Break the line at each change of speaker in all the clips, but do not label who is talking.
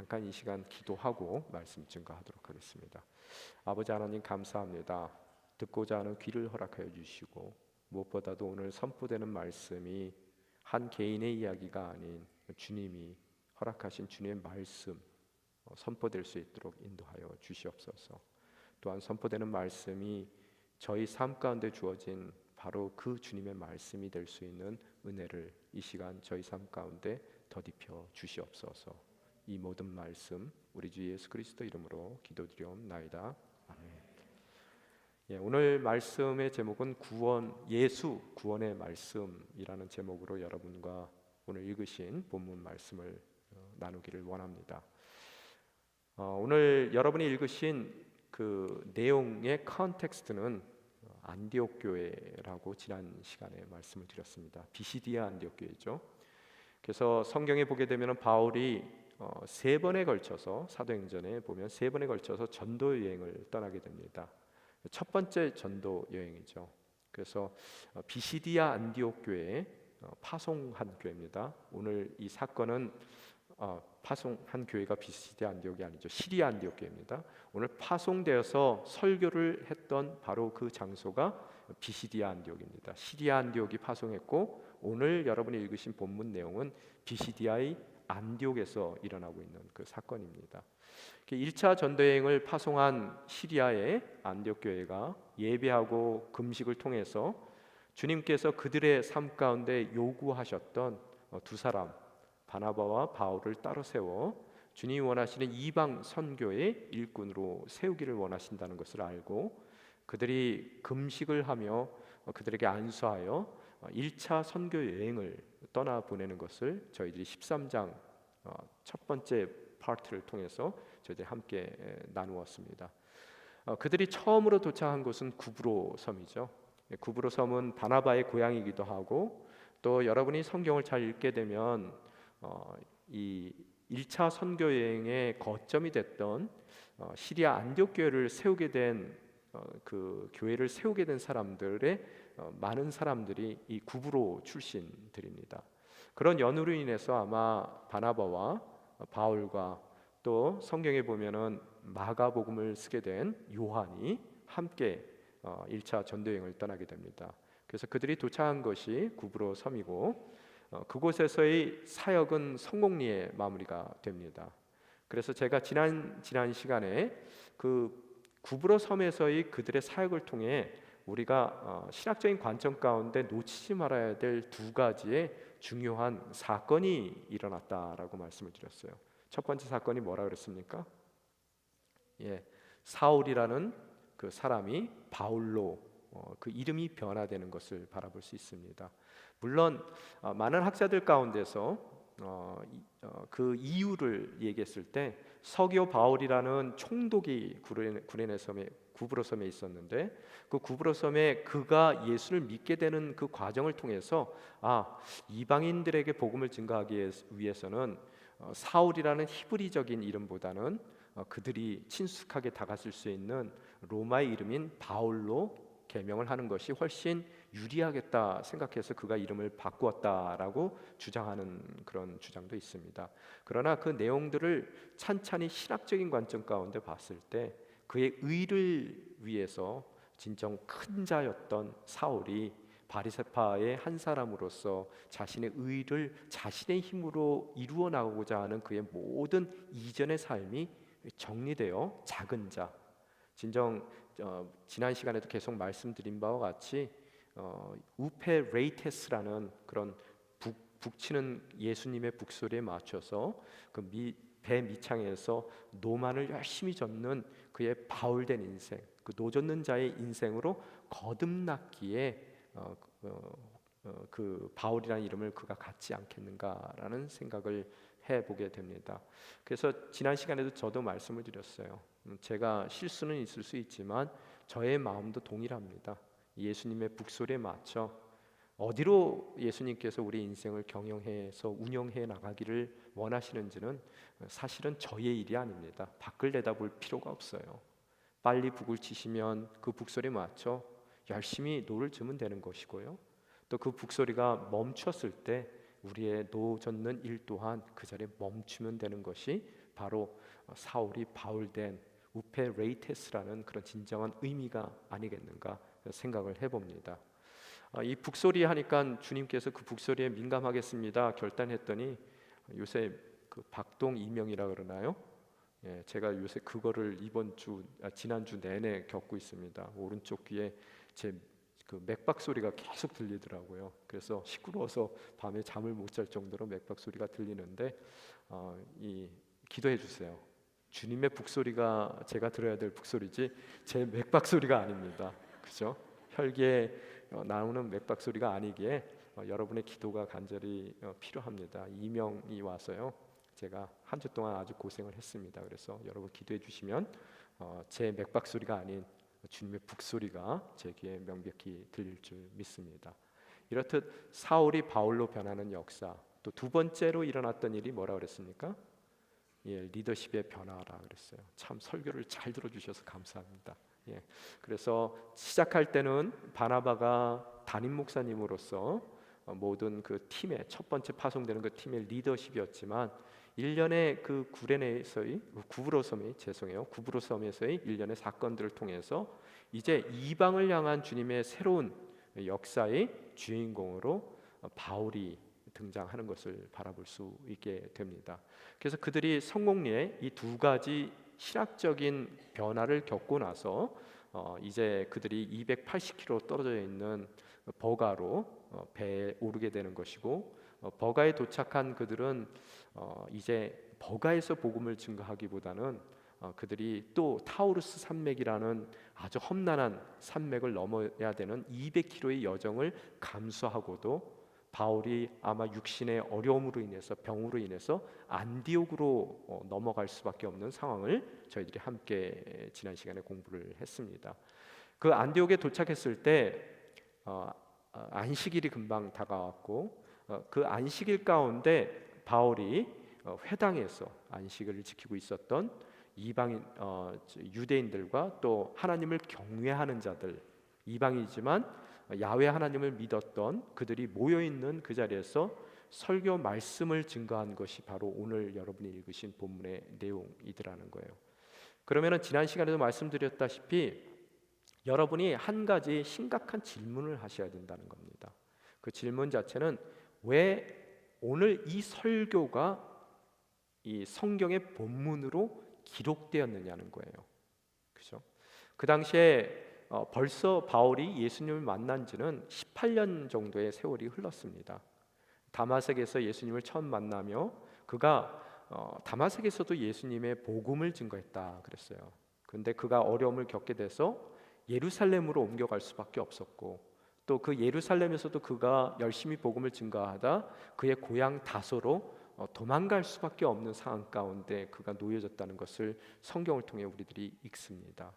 잠깐 이 시간 기도하고 말씀 증거하도록 하겠습니다. 아버지 하나님 감사합니다. 듣고자 하는 귀를 허락하여 주시고 무엇보다도 오늘 선포되는 말씀이 한 개인의 이야기가 아닌 주님이 허락하신 주님의 말씀 선포될 수 있도록 인도하여 주시옵소서. 또한 선포되는 말씀이 저희 삶 가운데 주어진 바로 그 주님의 말씀이 될 수 있는 은혜를 이 시간 저희 삶 가운데 더딥혀 주시옵소서. 이 모든 말씀 우리 주 예수 그리스도 이름으로 기도드리옵나이다. 아멘. 오늘 말씀의 제목은 구원, 예수 구원의 말씀이라는 제목으로 여러분과 오늘 읽으신 본문 말씀을 나누기를 원합니다. 오늘 여러분이 읽으신 그 내용의 컨텍스트는 안디옥 교회라고 지난 시간에 말씀을 드렸습니다. 비시디아 안디옥 교회죠. 그래서 성경에 보게 되면 바울이 세 번에 걸쳐서 사도행전에 보면 세 번에 걸쳐서 전도 여행을 떠나게 됩니다. 첫 번째 전도 여행이죠. 그래서 비시디아 안디옥 교회에 파송한 교회입니다. 오늘 이 사건은 파송한 교회가 비시디아 안디옥이 아니죠. 시리아 안디옥 교회입니다. 오늘 파송되어서 설교를 했던 바로 그 장소가 비시디아 안디옥입니다. 시리아 안디옥이 파송했고 오늘 여러분이 읽으신 본문 내용은 비시디아의 안디옥에서 일어나고 있는 그 사건입니다. 1차 전도여행을 파송한 시리아의 안디옥 교회가 예배하고 금식을 통해서 주님께서 그들의 삶 가운데 요구하셨던 두 사람 바나바와 바울을 따로 세워 주님이 원하시는 이방 선교의 일꾼으로 세우기를 원하신다는 것을 알고 그들이 금식을 하며 그들에게 안수하여 1차 선교 여행을 떠나보내는 것을 저희들이 13장 첫 번째 파트를 통해서 저희들이 함께 나누었습니다. 그들이 처음으로 도착한 곳은 구브로 섬이죠. 구브로 섬은 바나바의 고향이기도 하고 또 여러분이 성경을 잘 읽게 되면 이 1차 선교 여행의 거점이 됐던 시리아 안디옥 교회를 세우게 된 그 교회를 세우게 된 사람들의 많은 사람들이 이 구브로 출신들입니다. 그런 연유로 인해서 아마 바나바와 바울과 또 성경에 보면은 마가복음을 쓰게 된 요한이 함께 1차 전도여행을 떠나게 됩니다. 그래서 그들이 도착한 것이 구브로 섬이고 그곳에서의 사역은 성공리에 마무리가 됩니다. 그래서 제가 지난 시간에 그 구브로 섬에서의 그들의 사역을 통해 우리가 신학적인 관점 가운데 놓치지 말아야 될 두 가지의 중요한 사건이 일어났다라고 말씀을 드렸어요. 첫 번째 사건이 뭐라 그랬습니까? 사울이라는 그 사람이 바울로 그 이름이 변화되는 것을 바라볼 수 있습니다. 물론 많은 학자들 가운데서 그 이유를 얘기했을 때 서기오 바울이라는 총독이 구브로 섬에 있었는데 그 구브로 섬에 그가 예수를 믿게 되는 그 과정을 통해서 이방인들에게 복음을 증거하기 위해서는 사울이라는 히브리적인 이름보다는 그들이 친숙하게 다가설 수 있는 로마의 이름인 바울로 개명을 하는 것이 훨씬 유리하겠다 생각해서 그가 이름을 바꾸었다라고 주장하는 그런 주장도 있습니다. 그러나 그 내용들을 찬찬히 신학적인 관점 가운데 봤을 때 그의 의를 위해서 진정 큰 자였던 사울이 바리새파의 한 사람으로서 자신의 의를 자신의 힘으로 이루어 나가고자 하는 그의 모든 이전의 삶이 정리되어 작은 자, 진정 지난 시간에도 계속 말씀드린 바와 같이 우페레이테스라는 그런 북치는 예수님의 북소리에 맞춰서 그 배 밑창에서 노만을 열심히 젓는 그의 바울된 인생, 그 노젓는 자의 인생으로 거듭났기에 그 바울이라는 이름을 그가 갖지 않겠는가라는 생각을 해보게 됩니다. 그래서 지난 시간에도 저도 말씀을 드렸어요. 제가 실수는 있을 수 있지만 저의 마음도 동일합니다. 예수님의 북소리에 맞춰 어디로 예수님께서 우리 인생을 경영해서 운영해 나가기를 원하시는지는 사실은 저의 일이 아닙니다. 밖을 내다볼 필요가 없어요. 빨리 북을 치시면 그 북소리에 맞춰 열심히 노를 젓으면 되는 것이고요. 또 그 북소리가 멈췄을 때 우리의 노 젓는 일 또한 그 자리에 멈추면 되는 것이 바로 사울이 바울된 우페레이테스라는 그런 진정한 의미가 아니겠는가 생각을 해봅니다. 이 북소리 하니까 주님께서 그 북소리에 민감하겠습니다 결단했더니 요새 그 박동 이명이라 그러나요? 제가 요새 그거를 지난주 내내 겪고 있습니다. 오른쪽 귀에 제 그 맥박 소리가 계속 들리더라고요. 그래서 시끄러워서 밤에 잠을 못 잘 정도로 맥박 소리가 들리는데 기도해 주세요. 주님의 북소리가 제가 들어야 될 북소리지 제 맥박 소리가 아닙니다. 그죠? 혈기에 나오는 맥박 소리가 아니기에 여러분의 기도가 간절히 필요합니다. 이명이 와서요. 제가 한 주 동안 아주 고생을 했습니다. 그래서 여러분 기도해 주시면 제 맥박 소리가 아닌 주님의 북소리가 제 귀에 명백히 들릴 줄 믿습니다. 이렇듯 사울이 바울로 변하는 역사, 또 두 번째로 일어났던 일이 뭐라 그랬습니까? 리더십의 변화라 그랬어요. 참 설교를 잘 들어주셔서 감사합니다. 그래서 시작할 때는 바나바가 담임 목사님으로서 모든 그 팀의 첫 번째 파송되는 그 팀의 리더십이었지만 1년의 그 구브로섬에서의 일련의 사건들을 통해서 이제 이방을 향한 주님의 새로운 역사의 주인공으로 바울이 등장하는 것을 바라볼 수 있게 됩니다. 그래서 그들이 성공리에 이 두 가지 신학적인 변화를 겪고 나서 이제 그들이 280km 떨어져 있는 버가로 배에 오르게 되는 것이고, 버가에 도착한 그들은 이제 버가에서 복음을 증거하기보다는 그들이 또 타우루스 산맥이라는 아주 험난한 산맥을 넘어야 되는 200km의 여정을 감수하고도 바울이 아마 육신의 어려움으로 인해서 병으로 인해서 안디옥으로 넘어갈 수밖에 없는 상황을 저희들이 함께 지난 시간에 공부를 했습니다. 그 안디옥에 도착했을 때 안식일이 금방 다가왔고 그 안식일 가운데 바울이 회당에서 안식일을 지키고 있었던 이방인 유대인들과 또 하나님을 경외하는 자들, 이방이지만 야훼 하나님을 믿었던 그들이 모여있는 그 자리에서 설교 말씀을 증거한 것이 바로 오늘 여러분이 읽으신 본문의 내용이더라는 거예요. 그러면 지난 시간에도 말씀드렸다시피 여러분이 한 가지 심각한 질문을 하셔야 된다는 겁니다. 그 질문 자체는 왜 오늘 이 설교가 이 성경의 본문으로 기록되었느냐는 거예요. 그죠? 그 당시에 벌써 바울이 예수님을 만난 지는 18년 정도의 세월이 흘렀습니다. 다마섹에서 예수님을 처음 만나며 그가 다마섹에서도 예수님의 복음을 증거했다 그랬어요. 그런데 그가 어려움을 겪게 돼서 예루살렘으로 옮겨갈 수밖에 없었고, 또 그 예루살렘에서도 그가 열심히 복음을 증거하다 그의 고향 다소로 도망갈 수밖에 없는 상황 가운데 그가 놓여졌다는 것을 성경을 통해 우리들이 읽습니다.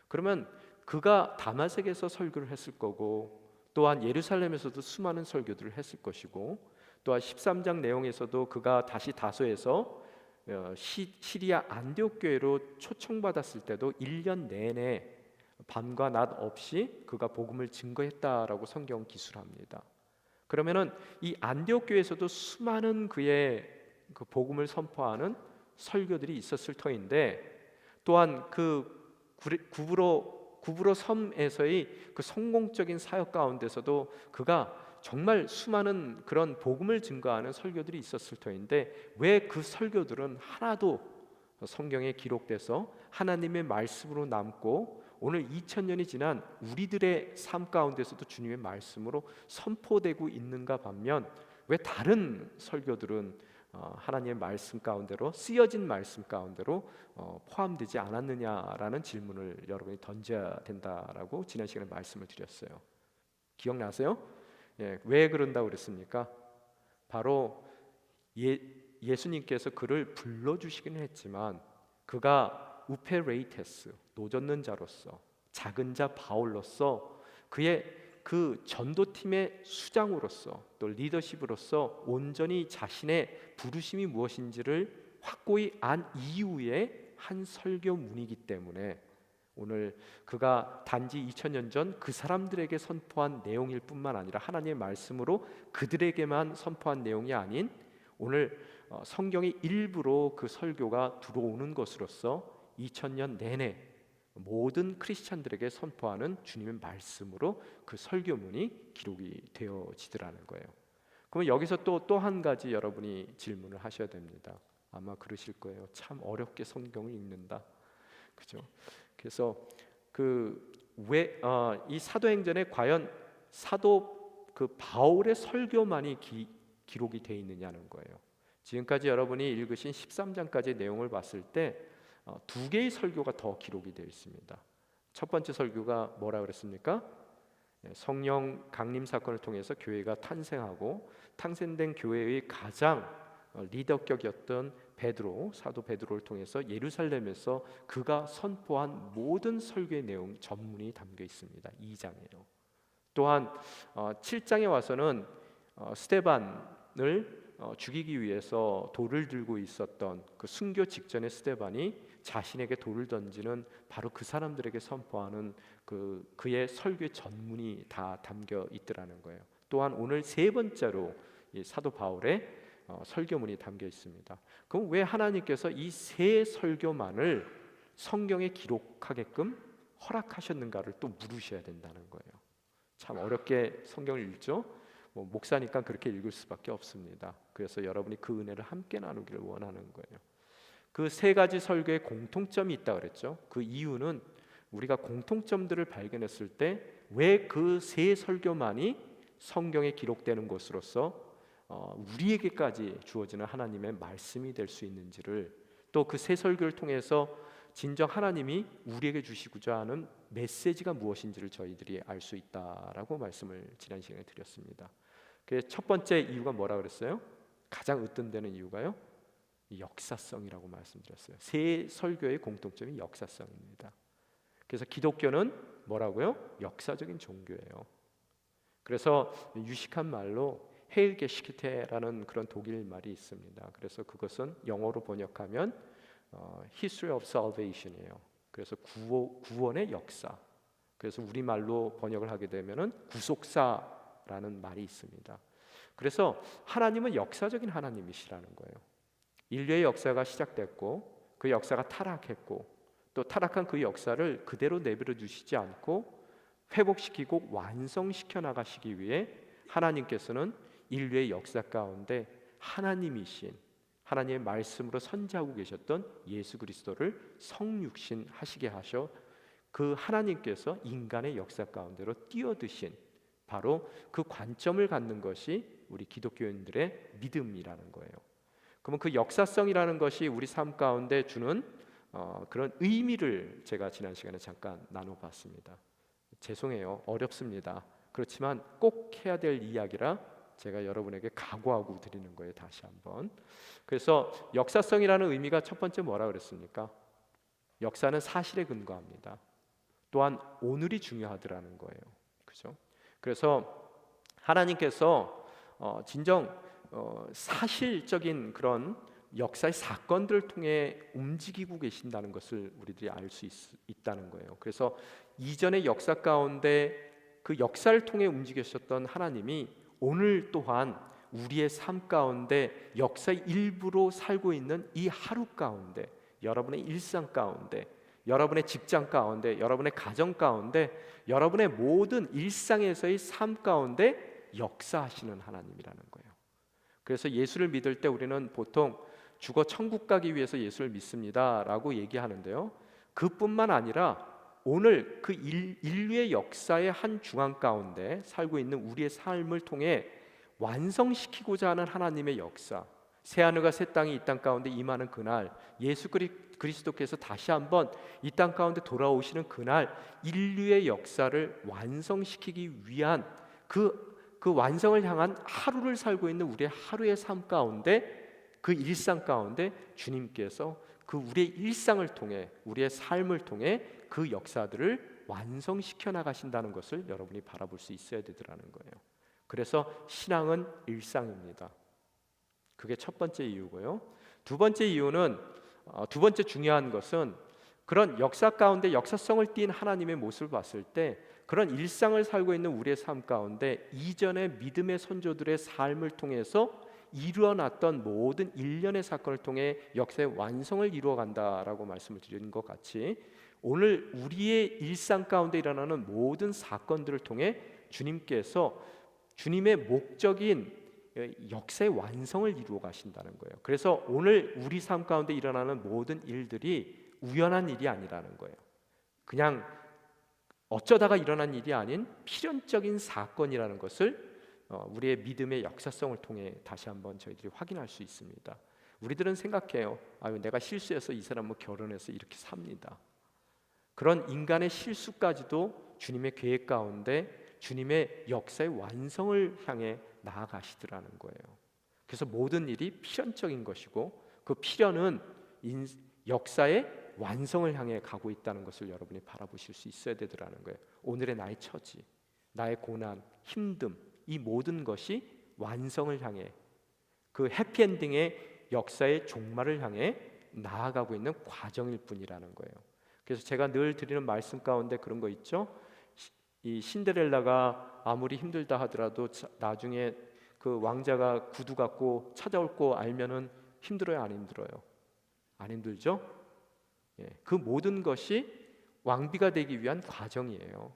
그러면 그가 다마섹에서 설교를 했을 거고, 또한 예루살렘에서도 수많은 설교들을 했을 것이고, 또한 13장 내용에서도 그가 다시 다소에서 시리아 안디옥 교회로 초청받았을 때도 1년 내내 밤과 낮 없이 그가 복음을 증거했다라고 성경 기술합니다. 그러면은 이 안디옥 교회에서도 수많은 그의 그 복음을 선포하는 설교들이 있었을 터인데, 또한 그 구브로 섬에서의 그 성공적인 사역 가운데서도 그가 정말 수많은 그런 복음을 증거하는 설교들이 있었을 터인데, 왜 그 설교들은 하나도 성경에 기록돼서 하나님의 말씀으로 남고 오늘 2000년이 지난 우리들의 삶 가운데서도 주님의 말씀으로 선포되고 있는가 반면, 왜 다른 설교들은 하나님의 말씀 가운데로, 쓰여진 말씀 가운데로 포함되지 않았느냐라는 질문을 여러분이 던져야 된다라고 지난 시간에 말씀을 드렸어요. 기억나세요? 왜 그런다고 그랬습니까? 바로 예수님께서 그를 불러주시기는 했지만 그가 우페레이테스, 노젓는 자로서, 작은 자 바울로서, 그의 그 전도팀의 수장으로서, 또 리더십으로서 온전히 자신의 부르심이 무엇인지를 확고히 안 이후에 한 설교문이기 때문에 오늘 그가 단지 2000년 전 그 사람들에게 선포한 내용일 뿐만 아니라 하나님의 말씀으로 그들에게만 선포한 내용이 아닌, 오늘 성경의 일부로 그 설교가 들어오는 것으로서 2000년 내내 모든 크리스찬들에게 선포하는 주님의 말씀으로 그 설교문이 기록이 되어지더라는 거예요. 그러면 여기서 또 한 가지 여러분이 질문을 하셔야 됩니다. 아마 그러실 거예요. 참 어렵게 성경을 읽는다, 그죠? 그래서 이 사도행전에 과연 사도 바울의 설교만이 기록이 되어 있느냐는 거예요. 지금까지 여러분이 읽으신 13장까지의 내용을 봤을 때 두 개의 설교가 더 기록이 되어 있습니다. 첫 번째 설교가 뭐라 그랬습니까? 성령 강림 사건을 통해서 교회가 탄생하고 탄생된 교회의 가장 리더격이었던 사도 베드로를 통해서 예루살렘에서 그가 선포한 모든 설교의 내용 전문이 담겨 있습니다. 2장이에요. 또한 7장에 와서는 스데반을 죽이기 위해서 돌을 들고 있었던 그 순교 직전의 스데반이 자신에게 돌을 던지는 바로 그 사람들에게 선포하는 그의 설교의 전문이 다 담겨 있더라는 거예요. 또한 오늘 세 번째로 이 사도 바울의 설교문이 담겨 있습니다. 그럼 왜 하나님께서 이 세 설교만을 성경에 기록하게끔 허락하셨는가를 또 물으셔야 된다는 거예요. 참 어렵게 성경을 읽죠. 목사니까 그렇게 읽을 수밖에 없습니다. 그래서 여러분이 그 은혜를 함께 나누기를 원하는 거예요. 그 세 가지 설교에 공통점이 있다 그랬죠. 그 이유는 우리가 공통점들을 발견했을 때 왜 그 세 설교만이 성경에 기록되는 것으로서 우리에게까지 주어지는 하나님의 말씀이 될 수 있는지를, 또 그 세 설교를 통해서 진정 하나님이 우리에게 주시고자 하는 메시지가 무엇인지를 저희들이 알 수 있다라고 말씀을 지난 시간에 드렸습니다. 그 첫 번째 이유가 뭐라 그랬어요? 가장 으뜸되는 이유가요? 역사성이라고 말씀드렸어요. 세 설교의 공통점이 역사성입니다. 그래서 기독교는 뭐라고요? 역사적인 종교예요. 그래서 유식한 말로 헤일게시키테라는 그런 독일 말이 있습니다. 그래서 그것은 영어로 번역하면 History of Salvation이에요. 그래서 구원의 역사. 그래서 우리말로 번역을 하게 되면은 구속사라는 말이 있습니다. 그래서 하나님은 역사적인 하나님이시라는 거예요. 인류의 역사가 시작됐고 그 역사가 타락했고 또 타락한 그 역사를 그대로 내버려 두시지 않고 회복시키고 완성시켜 나가시기 위해 하나님께서는 인류의 역사 가운데 하나님이신 하나님의 말씀으로 선지하고 계셨던 예수 그리스도를 성육신 하시게 하셔 그 하나님께서 인간의 역사 가운데로 뛰어드신 바로 그 관점을 갖는 것이 우리 기독교인들의 믿음이라는 거예요. 그러면 그 역사성이라는 것이 우리 삶 가운데 주는 그런 의미를 제가 지난 시간에 잠깐 나눠봤습니다. 죄송해요. 어렵습니다. 그렇지만 꼭 해야 될 이야기라 제가 여러분에게 각오하고 드리는 거예요. 다시 한번. 그래서 역사성이라는 의미가 첫 번째 뭐라 그랬습니까? 역사는 사실에 근거합니다. 또한 오늘이 중요하더라는 거예요. 그죠? 그래서 하나님께서 진정 사실적인 그런 역사의 사건들을 통해 움직이고 계신다는 것을 우리들이 알 수 있다는 거예요. 그래서 이전의 역사 가운데 그 역사를 통해 움직이셨던 하나님이 오늘 또한 우리의 삶 가운데 역사의 일부로 살고 있는 이 하루 가운데, 여러분의 일상 가운데, 여러분의 직장 가운데, 여러분의 가정 가운데, 여러분의 모든 일상에서의 삶 가운데 역사하시는 하나님이라는 거예요. 그래서 예수를 믿을 때 우리는 보통 죽어 천국 가기 위해서 예수를 믿습니다 라고 얘기하는데요, 그뿐만 아니라 오늘 그 인류의 역사의 한 중앙 가운데 살고 있는 우리의 삶을 통해 완성시키고자 하는 하나님의 역사, 새하늘과 새 땅이 이 땅 가운데 임하는 그날, 예수 그리스도께서 다시 한번 이 땅 가운데 돌아오시는 그날, 인류의 역사를 완성시키기 위한 그 완성을 향한 하루를 살고 있는 우리의 하루의 삶 가운데, 그 일상 가운데 주님께서 그 우리의 일상을 통해, 우리의 삶을 통해 그 역사들을 완성시켜 나가신다는 것을 여러분이 바라볼 수 있어야 되더라는 거예요. 그래서 신앙은 일상입니다. 그게 첫 번째 이유고요. 두 번째 이유는 두 번째 중요한 것은 그런 역사 가운데 역사성을 띈 하나님의 모습을 봤을 때 그런 일상을 살고 있는 우리의 삶 가운데 이전의 믿음의 선조들의 삶을 통해서 일어났던 모든 일련의 사건을 통해 역사의 완성을 이루어간다라고 말씀을 드린 것 같이, 오늘 우리의 일상 가운데 일어나는 모든 사건들을 통해 주님께서 주님의 목적인 역사의 완성을 이루어 가신다는 거예요. 그래서 오늘 우리 삶 가운데 일어나는 모든 일들이 우연한 일이 아니라는 거예요. 그냥 어쩌다가 일어난 일이 아닌 필연적인 사건이라는 것을 우리의 믿음의 역사성을 통해 다시 한번 저희들이 확인할 수 있습니다. 우리들은 생각해요. 아유, 내가 실수해서 이 사람과 결혼해서 이렇게 삽니다. 그런 인간의 실수까지도 주님의 계획 가운데 주님의 역사의 완성을 향해 나아가시더라는 거예요. 그래서 모든 일이 필연적인 것이고 그 필연은 역사의 완성을 향해 가고 있다는 것을 여러분이 바라보실 수 있어야 되더라는 거예요. 오늘의 나의 처지, 나의 고난, 힘듦, 이 모든 것이 완성을 향해, 그 해피엔딩의 역사의 종말을 향해 나아가고 있는 과정일 뿐이라는 거예요. 그래서 제가 늘 드리는 말씀 가운데 그런 거 있죠. 이 신데렐라가 아무리 힘들다 하더라도 나중에 그 왕자가 구두 갖고 찾아올 거 알면은 힘들어요, 안 힘들어요? 안 힘들죠? 예, 그 모든 것이 왕비가 되기 위한 과정이에요.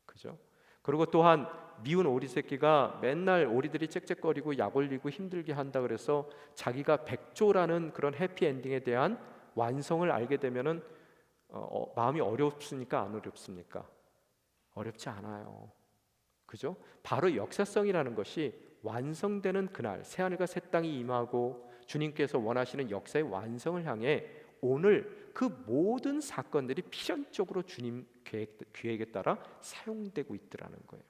그죠? 그리고 또한 미운 오리 새끼가 맨날 오리들이 짹짹거리고 약 올리고 힘들게 한다 그래서 자기가 백조라는 그런 해피엔딩에 대한 완성을 알게 되면은 마음이 어렵습니까? 안 어렵습니까? 어렵지 않아요. 그죠? 바로 역사성이라는 것이 완성되는 그날, 새하늘과 새 땅이 임하고 주님께서 원하시는 역사의 완성을 향해 오늘 그 모든 사건들이 필연적으로 주님 계획에 따라 사용되고 있더라는 거예요.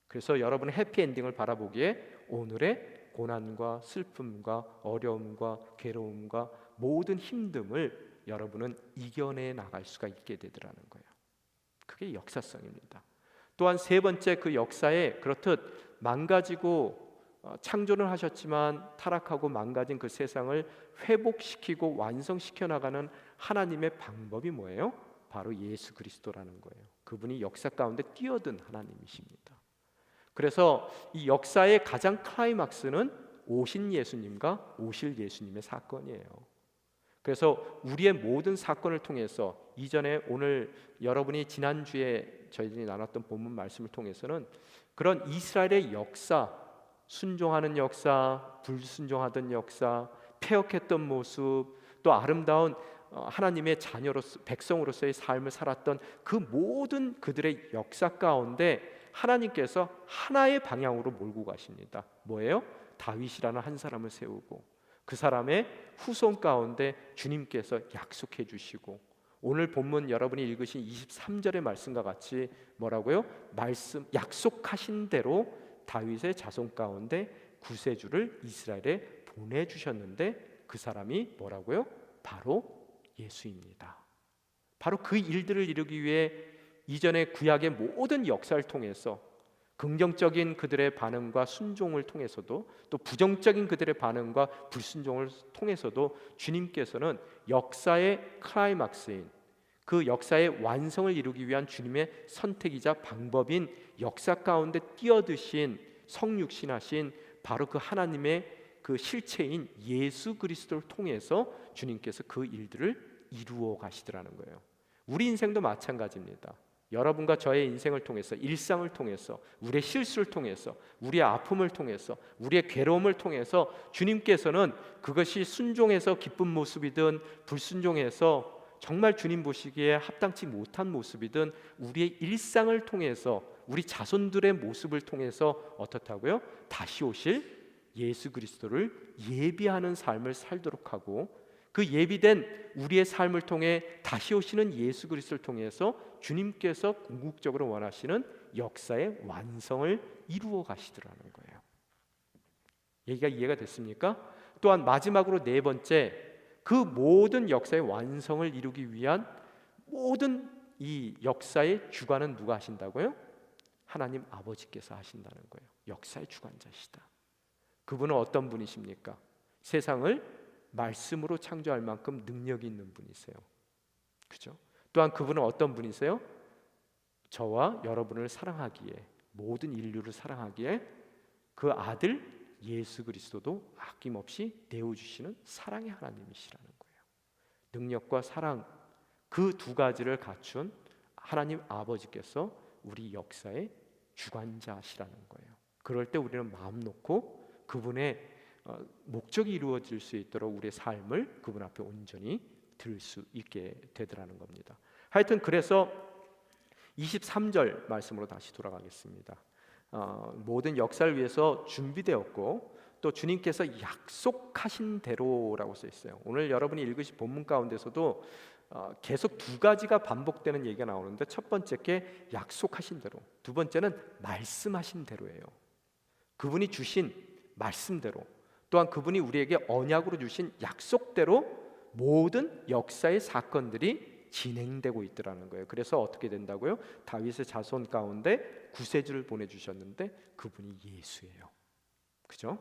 그래서 여러분의 해피엔딩을 바라보기에 오늘의 고난과 슬픔과 어려움과 괴로움과 모든 힘듦을 여러분은 이겨내 나갈 수가 있게 되더라는 거예요. 그게 역사성입니다. 또한 세 번째, 그 역사에 그렇듯 망가지고 창조를 하셨지만 타락하고 망가진 그 세상을 회복시키고 완성시켜 나가는 하나님의 방법이 뭐예요? 바로 예수 그리스도라는 거예요. 그분이 역사 가운데 뛰어든 하나님이십니다. 그래서 이 역사의 가장 클라이막스는 오신 예수님과 오실 예수님의 사건이에요. 그래서 우리의 모든 사건을 통해서, 이전에 오늘 여러분이 지난주에 저희들이 나눴던 본문 말씀을 통해서는 그런 이스라엘의 역사, 순종하는 역사, 불순종하던 역사, 패역했던 모습, 또 아름다운 하나님의 자녀로서, 백성으로서의 삶을 살았던 그 모든 그들의 역사 가운데 하나님께서 하나의 방향으로 몰고 가십니다. 뭐예요? 다윗이라는 한 사람을 세우고 그 사람의 후손 가운데 주님께서 약속해 주시고, 오늘 본문 여러분이 읽으신 23절의 말씀과 같이 뭐라고요? 약속하신 대로 다윗의 자손 가운데 구세주를 이스라엘에 보내주셨는데 그 사람이 뭐라고요? 바로 예수입니다. 바로 그 일들을 이루기 위해 이전의 구약의 모든 역사를 통해서 긍정적인 그들의 반응과 순종을 통해서도, 또 부정적인 그들의 반응과 불순종을 통해서도 주님께서는 역사의 클라이막스인, 그 역사의 완성을 이루기 위한 주님의 선택이자 방법인 역사 가운데 뛰어드신 성육신하신 바로 그 하나님의 그 실체인 예수 그리스도를 통해서 주님께서 그 일들을 이루어 가시더라는 거예요. 우리 인생도 마찬가지입니다. 여러분과 저의 인생을 통해서, 일상을 통해서, 우리의 실수를 통해서, 우리의 아픔을 통해서, 우리의 괴로움을 통해서 주님께서는 그것이 순종해서 기쁜 모습이든 불순종해서 정말 주님 보시기에 합당치 못한 모습이든 우리의 일상을 통해서, 우리 자손들의 모습을 통해서 어떻다고요? 다시 오실 예수 그리스도를 예비하는 삶을 살도록 하고, 그 예비된 우리의 삶을 통해 다시 오시는 예수 그리스도를 통해서 주님께서 궁극적으로 원하시는 역사의 완성을 이루어 가시더라는 거예요. 얘기가 이해가 됐습니까? 또한 마지막으로 네 번째, 그 모든 역사의 완성을 이루기 위한 모든 이 역사의 주관은 누가 하신다고요? 하나님 아버지께서 하신다는 거예요. 역사의 주관자시다. 그분은 어떤 분이십니까? 세상을 말씀으로 창조할 만큼 능력이 있는 분이세요. 그죠? 또한 그분은 어떤 분이세요? 저와 여러분을 사랑하기에, 모든 인류를 사랑하기에 그 아들 예수 그리스도도 아낌없이 내어주시는 사랑의 하나님이시라는 거예요. 능력과 사랑, 그 두 가지를 갖춘 하나님 아버지께서 우리 역사의 주관자시라는 거예요. 그럴 때 우리는 마음 놓고 그분의 목적이 이루어질 수 있도록 우리의 삶을 그분 앞에 온전히 드릴 수 있게 되더라는 겁니다. 하여튼 그래서 23절 말씀으로 다시 돌아가겠습니다. 모든 역사를 위해서 준비되었고 또 주님께서 약속하신 대로라고 써 있어요. 오늘 여러분이 읽으신 본문 가운데서도 계속 두 가지가 반복되는 얘기가 나오는데, 첫 번째 게 약속하신 대로, 두 번째는 말씀하신 대로예요. 그분이 주신 말씀대로, 또한 그분이 우리에게 언약으로 주신 약속대로 모든 역사의 사건들이 진행되고 있더라는 거예요. 그래서 어떻게 된다고요? 다윗의 자손 가운데 구세주를 보내주셨는데 그분이 예수예요. 그죠?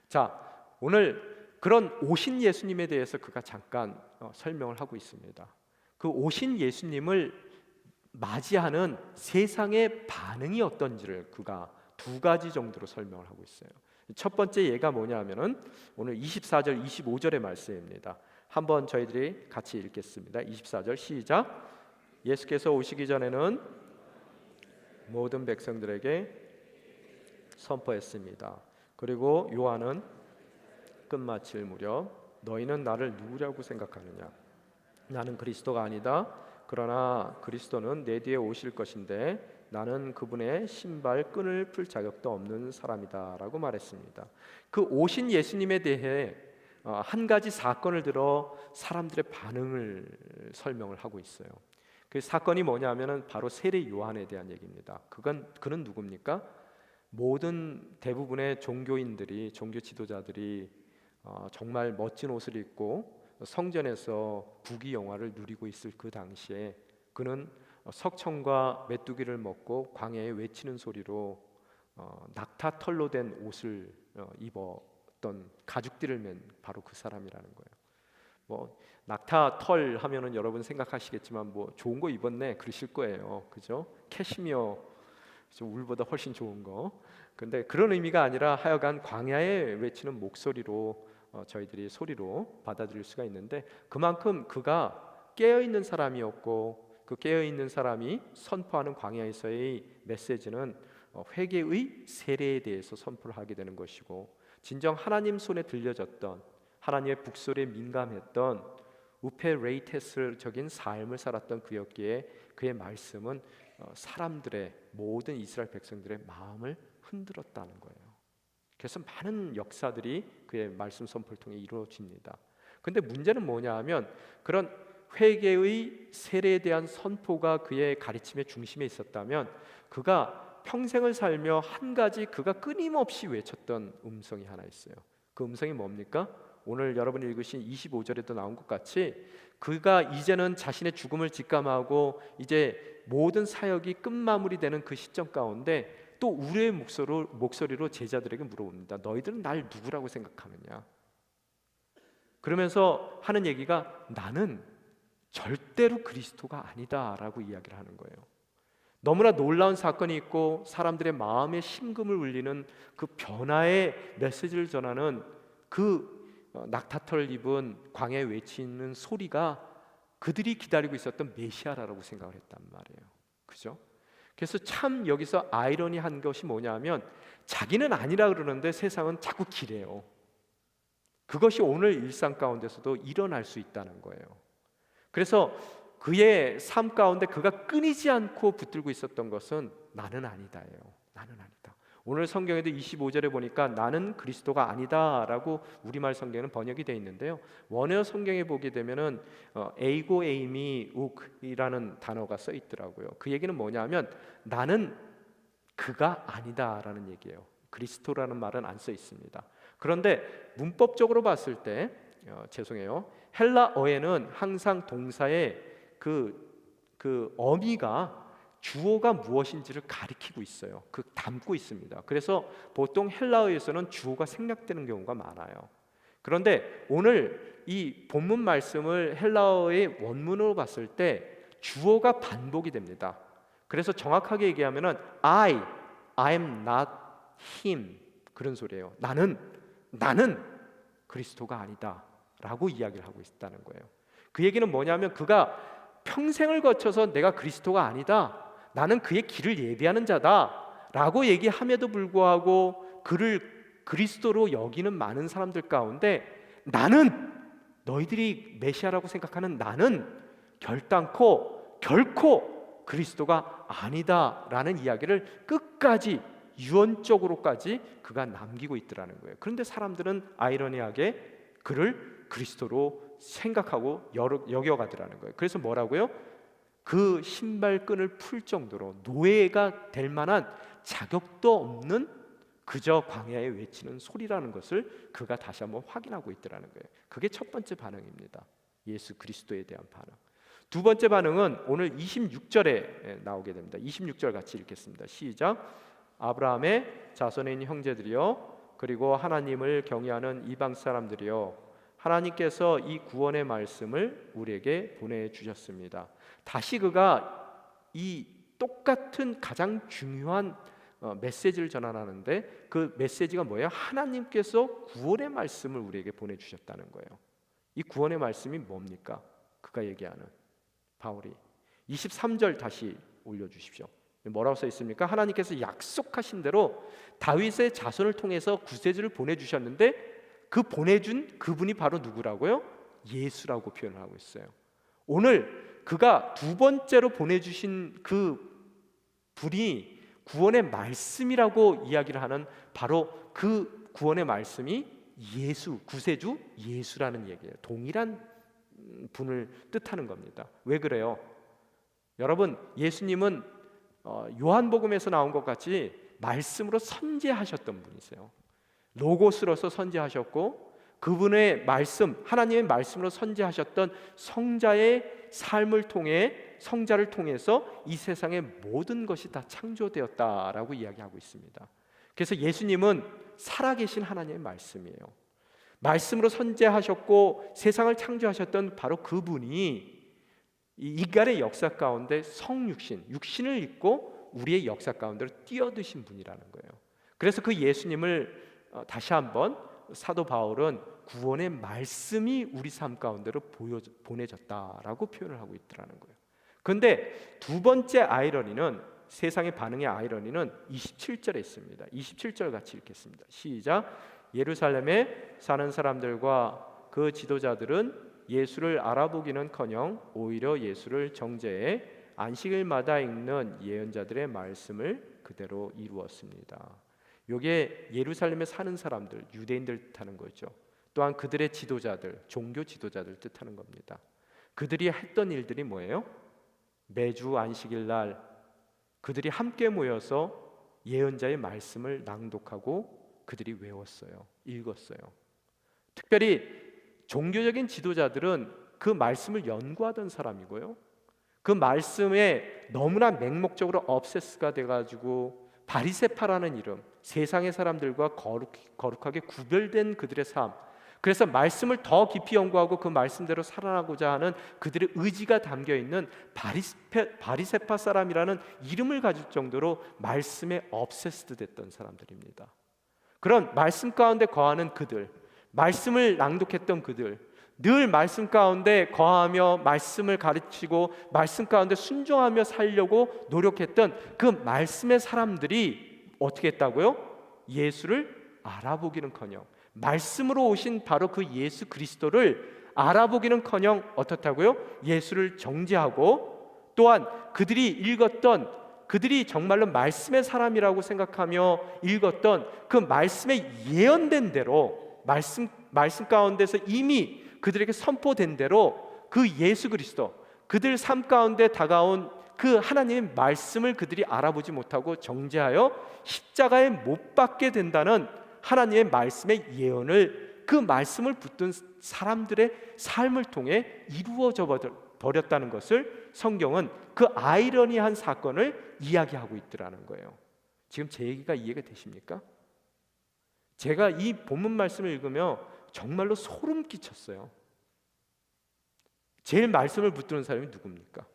자, 오늘 그런 오신 예수님에 대해서 그가 잠깐 설명을 하고 있습니다. 그 오신 예수님을 맞이하는 세상의 반응이 어떤지를 그가 두 가지 정도로 설명을 하고 있어요. 첫 번째 예가 뭐냐 하면은 오늘 24절 25절의 말씀입니다. 한번 저희들이 같이 읽겠습니다. 24절 시작. 예수께서 오시기 전에는 모든 백성들에게 선포했습니다. 그리고 요한은 끝마칠 무렵 너희는 나를 누구라고 생각하느냐? 나는 그리스도가 아니다. 그러나 그리스도는 내 뒤에 오실 것인데 나는 그분의 신발 끈을 풀 자격도 없는 사람이다 라고 말했습니다. 그 오신 예수님에 대해 한 가지 사건을 들어 사람들의 반응을 설명을 하고 있어요. 그 사건이 뭐냐면은 바로 세례 요한에 대한 얘기입니다. 그는 누굽니까? 모든 대부분의 종교인들이, 종교 지도자들이 정말 멋진 옷을 입고 성전에서 부귀영화를 누리고 있을 그 당시에 그는 석청과 메뚜기를 먹고 광야에 외치는 소리로 낙타 털로 된 옷을 입었던 가죽띠를 맨 바로 그 사람이라는 거예요. 뭐 낙타 털 하면은 여러분 생각하시겠지만 뭐 좋은 거 입었네 그러실 거예요. 그죠? 캐시미어 울보다 훨씬 좋은 거. 근데 그런 의미가 아니라 하여간 광야에 외치는 목소리로 저희들이 소리로 받아들일 수가 있는데, 그만큼 그가 깨어있는 사람이었고 그 깨어있는 사람이 선포하는 광야에서의 메시지는 회개의 세례에 대해서 선포를 하게 되는 것이고, 진정 하나님 손에 들려졌던 하나님의 북소리에 민감했던 우페레이테스적인 삶을 살았던 그였기에 그의 말씀은 사람들의, 모든 이스라엘 백성들의 마음을 흔들었다는 거예요. 그래서 많은 역사들이 그의 말씀 선포를 통해 이루어집니다. 근데 문제는 뭐냐 하면 그런 회개의 세례에 대한 선포가 그의 가르침의 중심에 있었다면 그가 평생을 살며 한 가지 그가 끊임없이 외쳤던 음성이 하나 있어요. 그 음성이 뭡니까? 오늘 여러분이 읽으신 25절에도 나온 것 같이 그가 이제는 자신의 죽음을 직감하고 이제 모든 사역이 끝마무리되는 그 시점 가운데 또 우리의 목소리로 제자들에게 물어봅니다. 너희들은 날 누구라고 생각하느냐? 그러면서 하는 얘기가 나는 절대로 그리스도가 아니다 라고 이야기를 하는 거예요. 너무나 놀라운 사건이 있고 사람들의 마음에 심금을 울리는 그 변화의 메시지를 전하는 그 낙타털 입은 광야에 외치는 소리가 그들이 기다리고 있었던 메시아라고 생각을 했단 말이에요. 그죠? 그래서 참 여기서 아이러니한 것이 뭐냐면 자기는 아니라 그러는데 세상은 자꾸 기래요. 그것이 오늘 일상 가운데서도 일어날 수 있다는 거예요. 그래서 그의 삶 가운데 그가 끊이지 않고 붙들고 있었던 것은 나는 아니다예요. 나는 아니다. 오늘 성경에도 25절에 보니까 나는 그리스도가 아니다라고 우리말 성경에는 번역이 되어 있는데요. 원어 성경에 보게 되면은 에이고 에이미 욱이라는 단어가 써 있더라고요. 그 얘기는 뭐냐면 나는 그가 아니다라는 얘기예요. 그리스도라는 말은 안 써 있습니다. 그런데 문법적으로 봤을 때 죄송해요. 헬라어에는 항상 동사의 그 어미가 주어가 무엇인지를 가리키고 있어요. 담고 있습니다. 그래서 보통 헬라어에서는 주어가 생략되는 경우가 많아요. 그런데 오늘 이 본문 말씀을 헬라어의 원문으로 봤을 때 주어가 반복이 됩니다. 그래서 정확하게 얘기하면은 I am not him. 그런 소리예요. 나는 그리스도가 아니다 라고 이야기를 하고 있다는 거예요. 그 얘기는 뭐냐면 그가 평생을 거쳐서 내가 그리스도가 아니다, 나는 그의 길을 예비하는 자다 라고 얘기함에도 불구하고 그를 그리스도로 여기는 많은 사람들 가운데 나는, 너희들이 메시아라고 생각하는 나는 결단코 결코 그리스도가 아니다 라는 이야기를 끝까지 유언적으로까지 그가 남기고 있더라는 거예요. 그런데 사람들은 아이러니하게 그를 그리스도로 생각하고 여겨가더라는 거예요. 그래서 뭐라고요? 그 신발끈을 풀 정도로 노예가 될 만한 자격도 없는 그저 광야에 외치는 소리라는 것을 그가 다시 한번 확인하고 있더라는 거예요. 그게 첫 번째 반응입니다. 예수 그리스도에 대한 반응. 두 번째 반응은 오늘 26절에 나오게 됩니다. 26절 같이 읽겠습니다. 시작. 아브라함의 자손인 형제들이여, 그리고 하나님을 경외하는 이방 사람들이여, 하나님께서 이 구원의 말씀을 우리에게 보내주셨습니다. 다시 그가 이 똑같은 가장 중요한 메시지를 전하는데 그 메시지가 뭐예요? 하나님께서 구원의 말씀을 우리에게 보내주셨다는 거예요. 이 구원의 말씀이 뭡니까? 그가 얘기하는 바울이 23절 다시 올려주십시오. 뭐라고 써 있습니까? 하나님께서 약속하신 대로 다윗의 자손을 통해서 구세주를 보내주셨는데 그 보내준 그분이 바로 누구라고요? 예수라고 표현을 하고 있어요. 오늘 그가 두 번째로 보내주신 그 분이 구원의 말씀이라고 이야기를 하는 바로 그 구원의 말씀이 예수, 구세주 예수라는 얘기예요. 동일한 분을 뜻하는 겁니다. 왜 그래요? 여러분, 예수님은 요한복음에서 나온 것 같이 말씀으로 선지하셨던 분이세요. 로고스로서 선지하셨고 그분의 말씀, 하나님의 말씀으로 선지하셨던 성자의 삶을 통해, 성자를 통해서 이 세상의 모든 것이 다 창조되었다라고 이야기하고 있습니다. 그래서 예수님은 살아계신 하나님의 말씀이에요. 말씀으로 선지하셨고 세상을 창조하셨던 바로 그분이 인간의 역사 가운데 성육신, 육신을 입고 우리의 역사 가운데로 뛰어드신 분이라는 거예요. 그래서 그 예수님을 다시 한번 사도 바울은 구원의 말씀이 우리 삶 가운데로 보내졌다라고 표현을 하고 있더라는 거예요. 그런데 두 번째 아이러니는, 세상의 반응의 아이러니는 27절에 있습니다. 27절 같이 읽겠습니다. 시작. 예루살렘에 사는 사람들과 그 지도자들은 예수를 알아보기는커녕 오히려 예수를 정죄해 안식일마다 읽는 예언자들의 말씀을 그대로 이루었습니다. 이게 예루살렘에 사는 사람들, 유대인들 뜻하는 거죠. 또한 그들의 지도자들, 종교 지도자들 뜻하는 겁니다. 그들이 했던 일들이 뭐예요? 매주 안식일 날 그들이 함께 모여서 예언자의 말씀을 낭독하고 그들이 외웠어요. 읽었어요. 특별히 종교적인 지도자들은 그 말씀을 연구하던 사람이고요. 그 말씀에 너무나 맹목적으로 obse스가 돼가지고 바리새파라는 이름, 세상의 사람들과 거룩하게 구별된 그들의 삶, 그래서 말씀을 더 깊이 연구하고 그 말씀대로 살아나고자 하는 그들의 의지가 담겨있는 바리새파 사람이라는 이름을 가질 정도로 말씀에 obsessed 됐던 사람들입니다. 그런 말씀 가운데 거하는 그들, 말씀을 낭독했던 그들, 늘 말씀 가운데 거하며 말씀을 가르치고 말씀 가운데 순종하며 살려고 노력했던 그 말씀의 사람들이 어떻게 했다고요? 예수를 알아보기는커녕, 말씀으로 오신 바로 그 예수 그리스도를 알아보기는커녕 어떻다고요? 예수를 정죄하고, 또한 그들이 읽었던, 그들이 정말로 말씀의 사람이라고 생각하며 읽었던 그 말씀에 예언된 대로, 말씀 가운데서 이미 그들에게 선포된 대로 그 예수 그리스도, 그들 삶 가운데 다가온 그 하나님의 말씀을 그들이 알아보지 못하고 정죄하여 십자가에 못 박게 된다는 하나님의 말씀의 예언을, 그 말씀을 붙든 사람들의 삶을 통해 이루어져 버렸다는 것을 성경은 그 아이러니한 사건을 이야기하고 있더라는 거예요. 지금 제 얘기가 이해가 되십니까? 제가 이 본문 말씀을 읽으며 정말로 소름 끼쳤어요. 제일 말씀을 붙드는 사람이 누굽니까?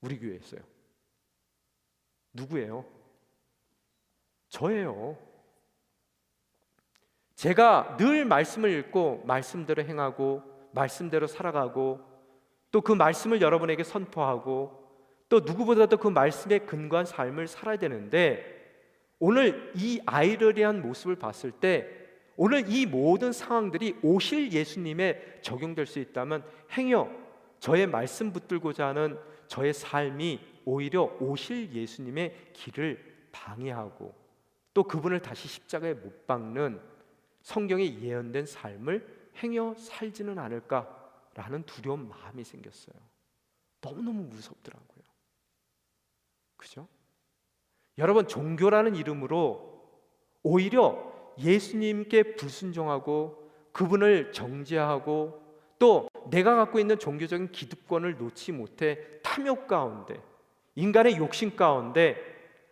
우리 교회에서요. 누구예요? 저예요. 제가 늘 말씀을 읽고 말씀대로 행하고 말씀대로 살아가고 또 그 말씀을 여러분에게 선포하고 또 누구보다도 그 말씀에 근거한 삶을 살아야 되는데, 오늘 이 아이러니한 모습을 봤을 때 오늘 이 모든 상황들이 오실 예수님에 적용될 수 있다면 행여 저의 말씀 붙들고자 하는 저의 삶이 오히려 오실 예수님의 길을 방해하고 또 그분을 다시 십자가에 못 박는 성경에 예언된 삶을 행여 살지는 않을까라는 두려운 마음이 생겼어요. 너무너무 무섭더라고요. 그죠? 여러분, 종교라는 이름으로 오히려 예수님께 불순종하고 그분을 정죄하고 또 내가 갖고 있는 종교적인 기득권을 놓지 못해 탐욕 가운데, 인간의 욕심 가운데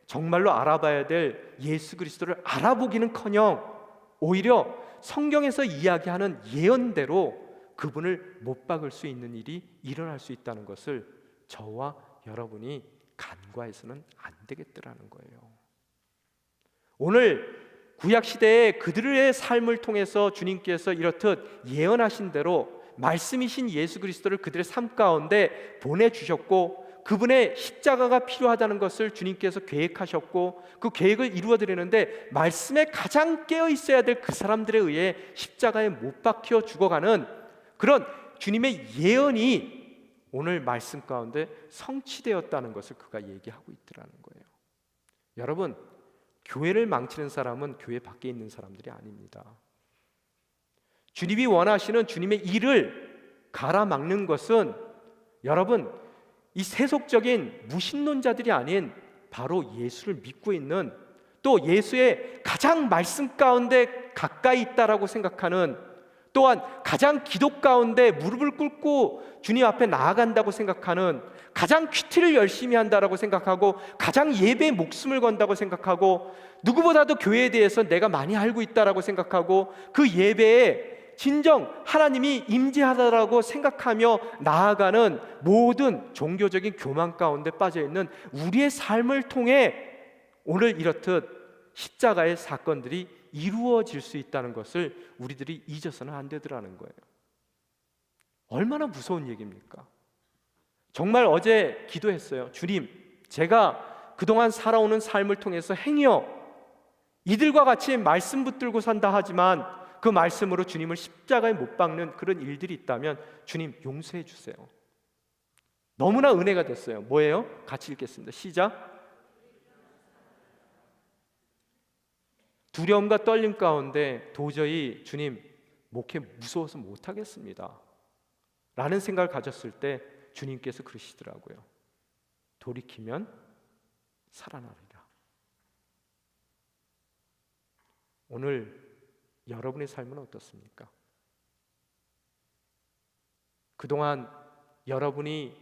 정말로 알아봐야 될 예수 그리스도를 알아보기는커녕 오히려 성경에서 이야기하는 예언대로 그분을 못 박을 수 있는 일이 일어날 수 있다는 것을 저와 여러분이 간과해서는 안 되겠더라는 거예요. 오늘 구약시대에 그들의 삶을 통해서 주님께서 이렇듯 예언하신 대로 말씀이신 예수 그리스도를 그들의 삶 가운데 보내주셨고 그분의 십자가가 필요하다는 것을 주님께서 계획하셨고 그 계획을 이루어드리는데 말씀에 가장 깨어 있어야 될 그 사람들에 의해 십자가에 못 박혀 죽어가는 그런 주님의 예언이 오늘 말씀 가운데 성취되었다는 것을 그가 얘기하고 있더라는 거예요. 여러분, 교회를 망치는 사람은 교회 밖에 있는 사람들이 아닙니다. 주님이 원하시는 주님의 일을 가라막는 것은 여러분, 이 세속적인 무신론자들이 아닌 바로 예수를 믿고 있는 또 예수의 가장 말씀 가운데 가까이 있다라고 생각하는, 또한 가장 기도 가운데 무릎을 꿇고 주님 앞에 나아간다고 생각하는, 가장 큐티를 열심히 한다라고 생각하고 가장 예배에 목숨을 건다고 생각하고 누구보다도 교회에 대해서 내가 많이 알고 있다라고 생각하고 그 예배에 진정 하나님이 임재하다라고 생각하며 나아가는 모든 종교적인 교만 가운데 빠져있는 우리의 삶을 통해 오늘 이렇듯 십자가의 사건들이 이루어질 수 있다는 것을 우리들이 잊어서는 안 되더라는 거예요. 얼마나 무서운 얘기입니까? 정말 어제 기도했어요. 주님, 제가 그동안 살아오는 삶을 통해서 행여 이들과 같이 말씀 붙들고 산다 하지만 그 말씀으로 주님을 십자가에 못 박는 그런 일들이 있다면 주님 용서해 주세요. 너무나 은혜가 됐어요. 뭐예요? 같이 읽겠습니다. 시작. 두려움과 떨림 가운데 도저히 주님 목회 무서워서 못하겠습니다 라는 생각을 가졌을 때 주님께서 그러시더라고요. 돌이키면 살아나리라. 오늘 여러분의 삶은 어떻습니까? 그동안 여러분이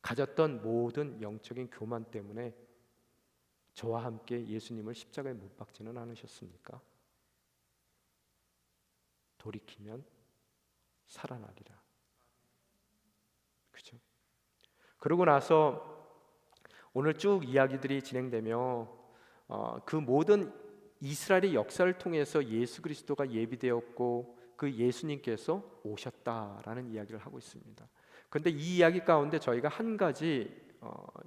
가졌던 모든 영적인 교만 때문에 저와 함께 예수님을 십자가에 못 박지는 않으셨습니까? 돌이키면 살아나리라. 그죠? 그러고 나서 오늘 쭉 이야기들이 진행되며 그 모든 이스라엘의 역사를 통해서 예수 그리스도가 예비되었고 그 예수님께서 오셨다라는 이야기를 하고 있습니다. 그런데 이 이야기 가운데 저희가 한 가지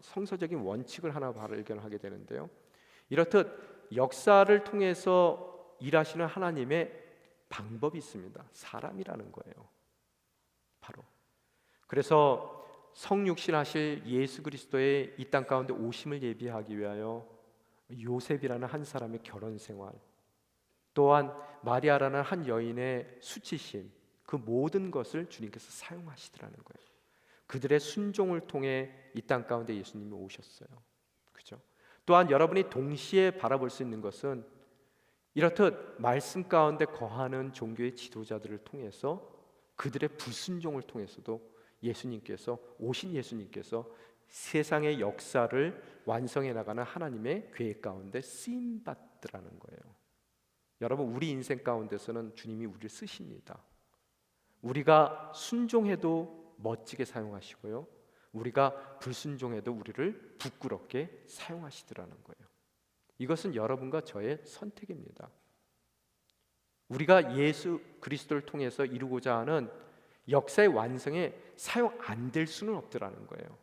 성서적인 원칙을 하나 발견하게 되는데요. 이렇듯 역사를 통해서 일하시는 하나님의 방법이 있습니다. 사람이라는 거예요. 바로 그래서 성육신하실 예수 그리스도의 이 땅 가운데 오심을 예비하기 위하여 요셉이라는 한 사람의 결혼 생활, 또한 마리아라는 한 여인의 수치심, 그 모든 것을 주님께서 사용하시더라는 거예요. 그들의 순종을 통해 이 땅 가운데 예수님이 오셨어요. 그죠? 또한 여러분이 동시에 바라볼 수 있는 것은 이렇듯 말씀 가운데 거하는 종교의 지도자들을 통해서 그들의 불순종을 통해서도 예수님께서 오신 예수님께서 세상의 역사를 완성해 나가는 하나님의 계획 가운데 쓰임 받더라는 거예요. 여러분, 우리 인생 가운데서는 주님이 우리를 쓰십니다. 우리가 순종해도 멋지게 사용하시고요, 우리가 불순종해도 우리를 부끄럽게 사용하시더라는 거예요. 이것은 여러분과 저의 선택입니다. 우리가 예수 그리스도를 통해서 이루고자 하는 역사의 완성에 사용 안 될 수는 없더라는 거예요.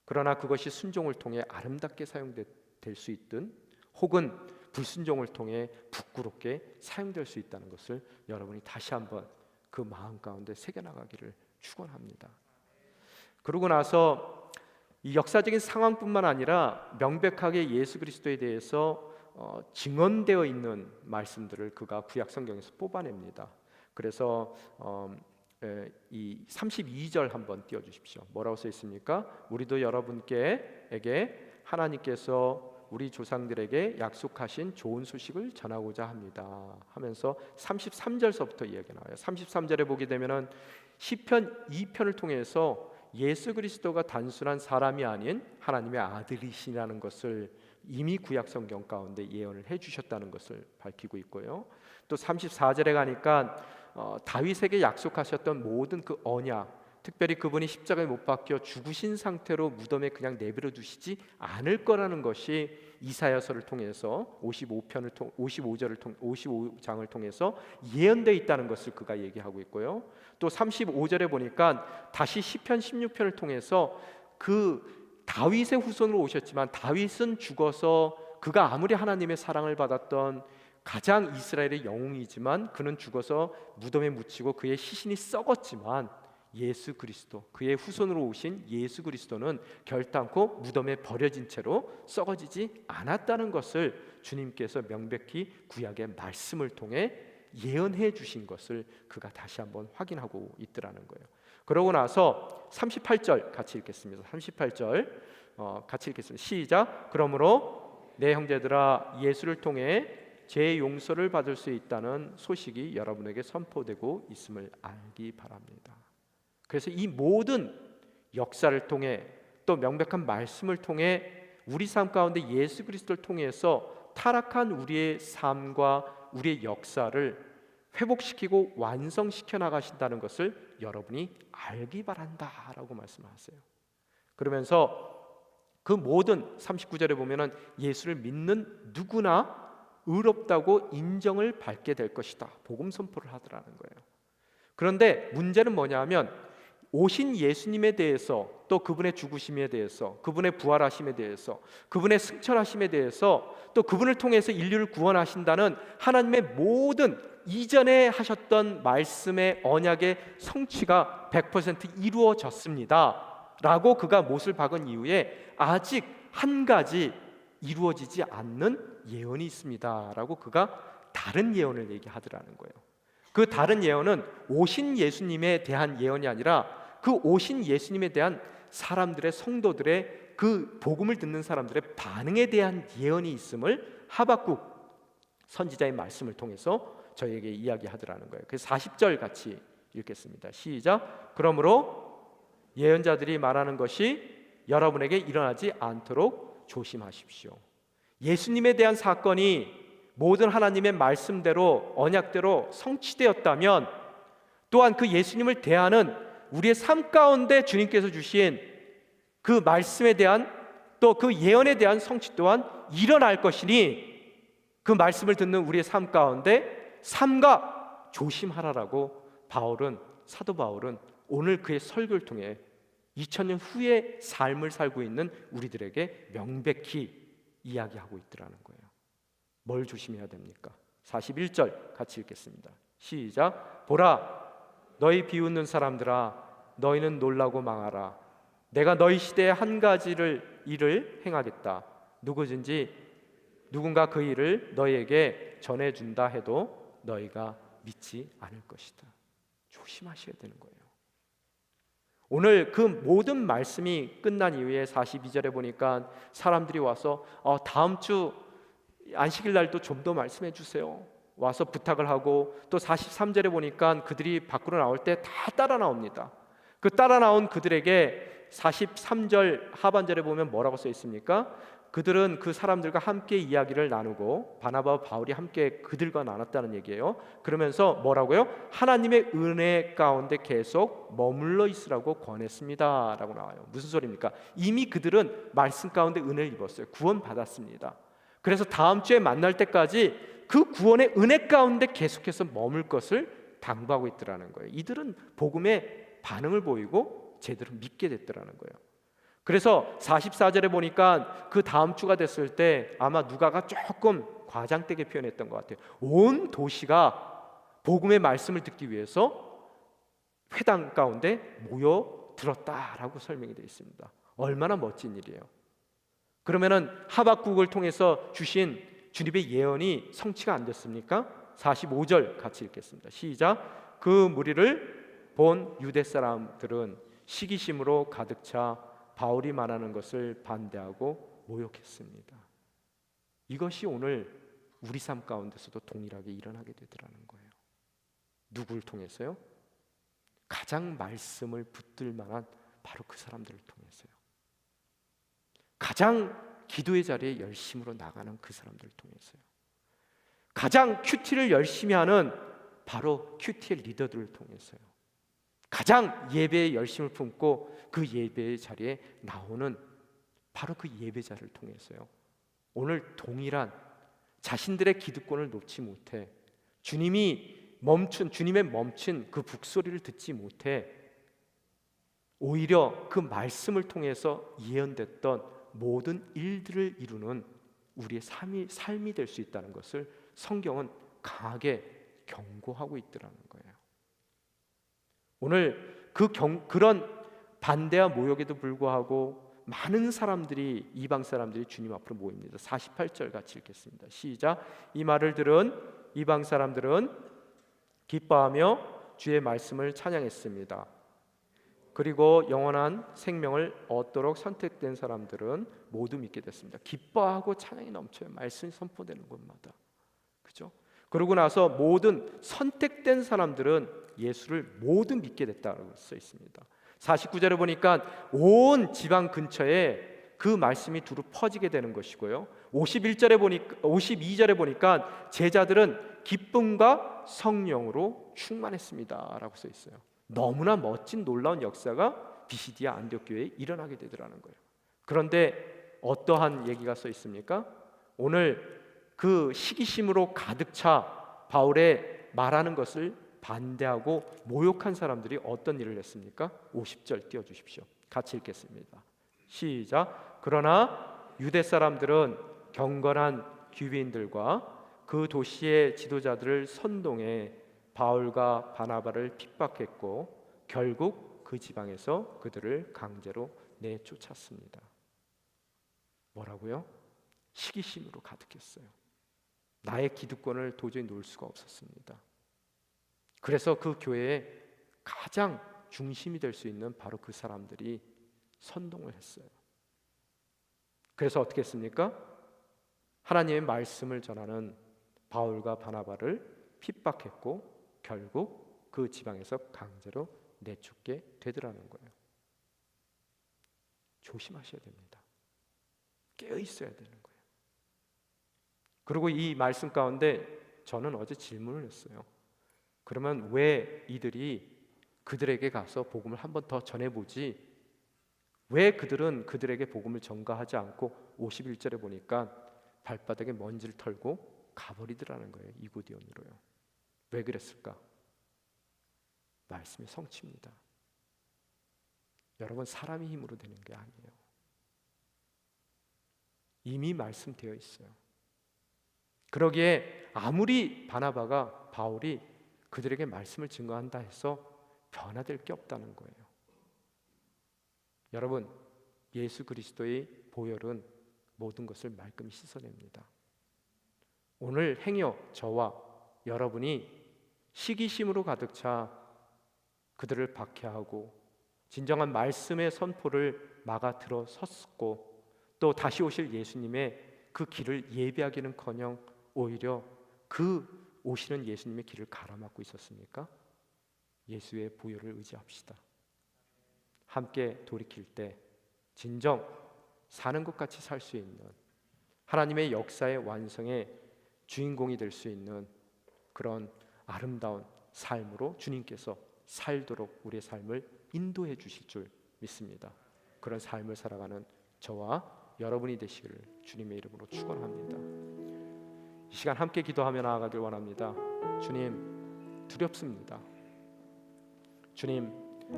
그러나 그것이 순종을 통해 아름답게 사용될 수 있든 혹은 불순종을 통해 부끄럽게 사용될 수 있다는 것을 여러분이 다시 한번 그 마음 가운데 새겨나가기를 축원합니다. 그러고 나서 이 역사적인 상황뿐만 아니라 명백하게 예수 그리스도에 대해서 증언되어 있는 말씀들을 그가 구약 성경에서 뽑아냅니다. 그래서 이 32절 한번 띄워주십시오. 뭐라고 써 있습니까? 우리도 여러분에게 하나님께서 우리 조상들에게 약속하신 좋은 소식을 전하고자 합니다 하면서 33절서부터 이야기가 나와요. 33절에 보게 되면은 시편 2편을 통해서 예수 그리스도가 단순한 사람이 아닌 하나님의 아들이시라는 것을 이미 구약 성경 가운데 예언을 해주셨다는 것을 밝히고 있고요. 또 34절에 가니까 다윗에게 약속하셨던 모든 그 언약, 특별히 그분이 십자가에 못 박혀 죽으신 상태로 무덤에 그냥 내버려 두시지 않을 거라는 것이 이사야서를 통해서 55장을 통해서 예언되어 있다는 것을 그가 얘기하고 있고요. 또 35절에 보니까 다시 시편 16편을 통해서 그 다윗의 후손으로 오셨지만 다윗은 죽어서 그가 아무리 하나님의 사랑을 받았던 가장 이스라엘의 영웅이지만 그는 죽어서 무덤에 묻히고 그의 시신이 썩었지만 예수 그리스도, 그의 후손으로 오신 예수 그리스도는 결단코 무덤에 버려진 채로 썩어지지 않았다는 것을 주님께서 명백히 구약의 말씀을 통해 예언해 주신 것을 그가 다시 한번 확인하고 있더라는 거예요. 그러고 나서 38절 같이 읽겠습니다. 38절 같이 읽겠습니다. 시작. 그러므로 내 형제들아, 예수를 통해 죄 용서를 받을 수 있다는 소식이 여러분에게 선포되고 있음을 알기 바랍니다. 그래서 이 모든 역사를 통해 또 명백한 말씀을 통해 우리 삶 가운데 예수 그리스도를 통해서 타락한 우리의 삶과 우리의 역사를 회복시키고 완성시켜 나가신다는 것을 여러분이 알기 바란다라고 말씀하세요. 그러면서 그 모든 39절에 보면은 예수를 믿는 누구나 의롭다고 인정을 받게 될 것이다, 복음 선포를 하더라는 거예요. 그런데 문제는 뭐냐면 오신 예수님에 대해서, 또 그분의 죽으심에 대해서, 그분의 부활하심에 대해서, 그분의 승천하심에 대해서, 또 그분을 통해서 인류를 구원하신다는 하나님의 모든 이전에 하셨던 말씀의 언약의 성취가 100% 이루어졌습니다 라고 그가 못을 박은 이후에 아직 한 가지 이루어지지 않는 예언이 있습니다 라고 그가 다른 예언을 얘기하더라는 거예요. 그 다른 예언은 오신 예수님에 대한 예언이 아니라 그 오신 예수님에 대한 사람들의, 성도들의, 그 복음을 듣는 사람들의 반응에 대한 예언이 있음을 하박국 선지자의 말씀을 통해서 저에게 이야기하더라는 거예요. 그래서 40절 같이 읽겠습니다. 시작. 그러므로 예언자들이 말하는 것이 여러분에게 일어나지 않도록 조심하십시오. 예수님에 대한 사건이 모든 하나님의 말씀대로, 언약대로 성취되었다면 또한 그 예수님을 대하는 우리의 삶 가운데 주님께서 주신 그 말씀에 대한, 또 그 예언에 대한 성취 또한 일어날 것이니 그 말씀을 듣는 우리의 삶 가운데 삼가 조심하라라고 사도 바울은 오늘 그의 설교를 통해 2000년 후의 삶을 살고 있는 우리들에게 명백히 이야기하고 있더라는 거예요. 뭘 조심해야 됩니까? 41절 같이 읽겠습니다. 시작. 보라, 너희 비웃는 사람들아, 너희는 놀라고 망하라. 내가 너희 시대에 한 가지 일을 행하겠다. 누군가 그 일을 너희에게 전해준다 해도 너희가 믿지 않을 것이다. 조심하셔야 되는 거예요. 오늘 그 모든 말씀이 끝난 이후에 42절에 보니까 사람들이 와서 다음 주 안식일 날도 좀 더 말씀해 주세요 와서 부탁을 하고, 또 43절에 보니까 그들이 밖으로 나올 때 다 따라 나옵니다. 그 따라 나온 그들에게 43절 하반절에 보면 뭐라고 써 있습니까? 그들은 그 사람들과 함께 이야기를 나누고 바나바와 바울이 함께 그들과 나눴다는 얘기예요. 그러면서 뭐라고요? 하나님의 은혜 가운데 계속 머물러 있으라고 권했습니다 라고 나와요. 무슨 소리입니까? 이미 그들은 말씀 가운데 은혜를 입었어요. 구원 받았습니다. 그래서 다음 주에 만날 때까지 그 구원의 은혜 가운데 계속해서 머물 것을 당부하고 있더라는 거예요. 이들은 복음에 반응을 보이고 제대로 믿게 됐더라는 거예요. 그래서 44절에 보니까 그 다음 주가 됐을 때 아마 누가가 조금 과장되게 표현했던 것 같아요. 온 도시가 복음의 말씀을 듣기 위해서 회당 가운데 모여 들었다라고 설명이 되어 있습니다. 얼마나 멋진 일이에요. 그러면은 하박국을 통해서 주신 주님의 예언이 성취가 안 됐습니까? 45절 같이 읽겠습니다. 시작. 그 무리를 본 유대 사람들은 시기심으로 가득 차 바울이 말하는 것을 반대하고 모욕했습니다. 이것이 오늘 우리 삶 가운데서도 동일하게 일어나게 되더라는 거예요. 누구를 통해서요? 가장 말씀을 붙들 만한 바로 그 사람들을 통해서요. 가장 기도의 자리에 열심으로 나가는 그 사람들을 통해서요. 가장 큐티를 열심히 하는 바로 큐티의 리더들을 통해서요. 가장 예배에 열심을 품고 그 예배의 자리에 나오는 바로 그 예배자를 통해서요. 오늘 동일한 자신들의 기득권을 놓지 못해 주님의 멈춘 그 북소리를 듣지 못해 오히려 그 말씀을 통해서 예언됐던 모든 일들을 이루는 우리의 삶이 될 수 있다는 것을 성경은 강하게 경고하고 있더라는 거예요. 오늘 그런 반대와 모욕에도 불구하고 많은 사람들이, 이방 사람들이 주님 앞으로 모입니다. 48절 같이 읽겠습니다. 시작. 이 말을 들은 이방 사람들은 기뻐하며 주의 말씀을 찬양했습니다. 그리고 영원한 생명을 얻도록 선택된 사람들은 모두 믿게 됐습니다. 기뻐하고 찬양이 넘쳐요. 말씀이 선포되는 곳마다. 그죠? 그러고 나서 모든 선택된 사람들은 예수를 모두 믿게 됐다고 써 있습니다. 49절에 보니까 온 지방 근처에 그 말씀이 두루 퍼지게 되는 것이고요. 52절에 보니까 제자들은 기쁨과 성령으로 충만했습니다라고 써 있어요. 너무나 멋진 놀라운 역사가 비시디아 안디옥 교회에 일어나게 되더라는 거예요. 그런데 어떠한 얘기가 써 있습니까? 오늘 그 시기심으로 가득 차 바울의 말하는 것을 반대하고 모욕한 사람들이 어떤 일을 했습니까? 50절 띄워주십시오. 같이 읽겠습니다. 시작. 그러나 유대 사람들은 경건한 귀비인들과 그 도시의 지도자들을 선동해 바울과 바나바를 핍박했고 결국 그 지방에서 그들을 강제로 내쫓았습니다. 뭐라고요? 시기심으로 가득했어요. 나의 기득권을 도저히 놓을 수가 없었습니다. 그래서 그 교회의 가장 중심이 될 수 있는 바로 그 사람들이 선동을 했어요. 그래서 어떻게 했습니까? 하나님의 말씀을 전하는 바울과 바나바를 핍박했고 결국 그 지방에서 강제로 내쫓게 되더라는 거예요. 조심하셔야 됩니다. 깨어 있어야 되는 거예요. 그리고 이 말씀 가운데 저는 어제 질문을 했어요. 그러면 왜 이들이 그들에게 가서 복음을 한 번 더 전해보지, 왜 그들은 그들에게 복음을 전가하지 않고 51절에 보니까 발바닥에 먼지를 털고 가버리더라는 거예요. 이구디온으로요. 왜 그랬을까? 말씀의 성취입니다. 여러분, 사람의 힘으로 되는 게 아니에요. 이미 말씀되어 있어요. 그러기에 아무리 바나바가, 바울이 그들에게 말씀을 증거한다 해서 변화될 게 없다는 거예요. 여러분, 예수 그리스도의 보혈은 모든 것을 말끔히 씻어냅니다. 오늘 행여 저와 여러분이 시기심으로 가득 차 그들을 박해하고 진정한 말씀의 선포를 막아 들어섰고 또 다시 오실 예수님의 그 길을 예비하기는커녕 오히려 그 오시는 예수님의 길을 가로막고 있었습니까? 예수의 보혈을 의지합시다. 함께 돌이킬 때 진정 사는 것 같이 살 수 있는 하나님의 역사의 완성의 주인공이 될 수 있는 그런 아름다운 삶으로 주님께서 살도록 우리의 삶을 인도해 주실 줄 믿습니다. 그런 삶을 살아가는 저와 여러분이 되시기를 주님의 이름으로 축원합니다. 이 시간 함께 기도하며 나아가길 원합니다. 주님, 두렵습니다. 주님,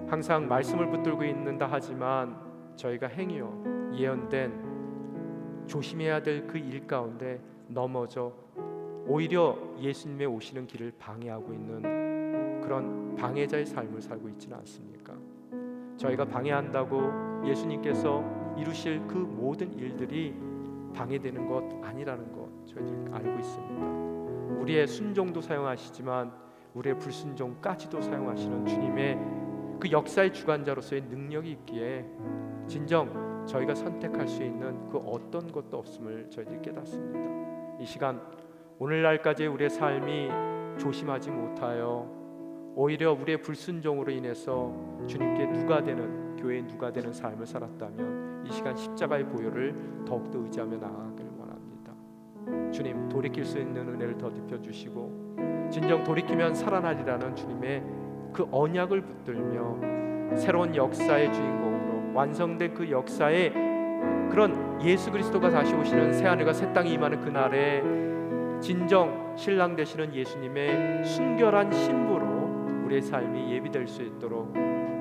항상 말씀을 붙들고 있는다 하지만 저희가 행여 예언된 조심해야 될 그 일 가운데 넘어져 오히려 예수님의 오시는 길을 방해하고 있는 그런 방해자의 삶을 살고 있지는 않습니까? 저희가 방해한다고 예수님께서 이루실 그 모든 일들이 방해되는 것 아니라는 것 저희들이 알고 있습니다. 우리의 순종도 사용하시지만 우리의 불순종까지도 사용하시는 주님의 그 역사의 주관자로서의 능력이 있기에 진정 저희가 선택할 수 있는 그 어떤 것도 없음을 저희들이 깨닫습니다. 이 시간 오늘날까지의 우리의 삶이 조심하지 못하여 오히려 우리의 불순종으로 인해서 주님께 누가 되는, 교회에 누가 되는 삶을 살았다면 이 시간 십자가의 보혈을 더욱더 의지하며 나아가길 원합니다. 주님, 돌이킬 수 있는 은혜를 더 입혀주시고 진정 돌이키면 살아나리라는 주님의 그 언약을 붙들며 새로운 역사의 주인공으로 완성된 그 역사의 그런 예수 그리스도가 다시 오시는 새하늘과 새 땅이 임하는 그날에 진정 신랑 되시는 예수님의 순결한 신부로 우리의 삶이 예비될 수 있도록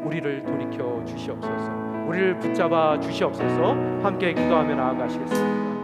우리를 돌이켜 주시옵소서. 우리를 붙잡아 주시옵소서. 함께 기도하며 나아가시겠습니다.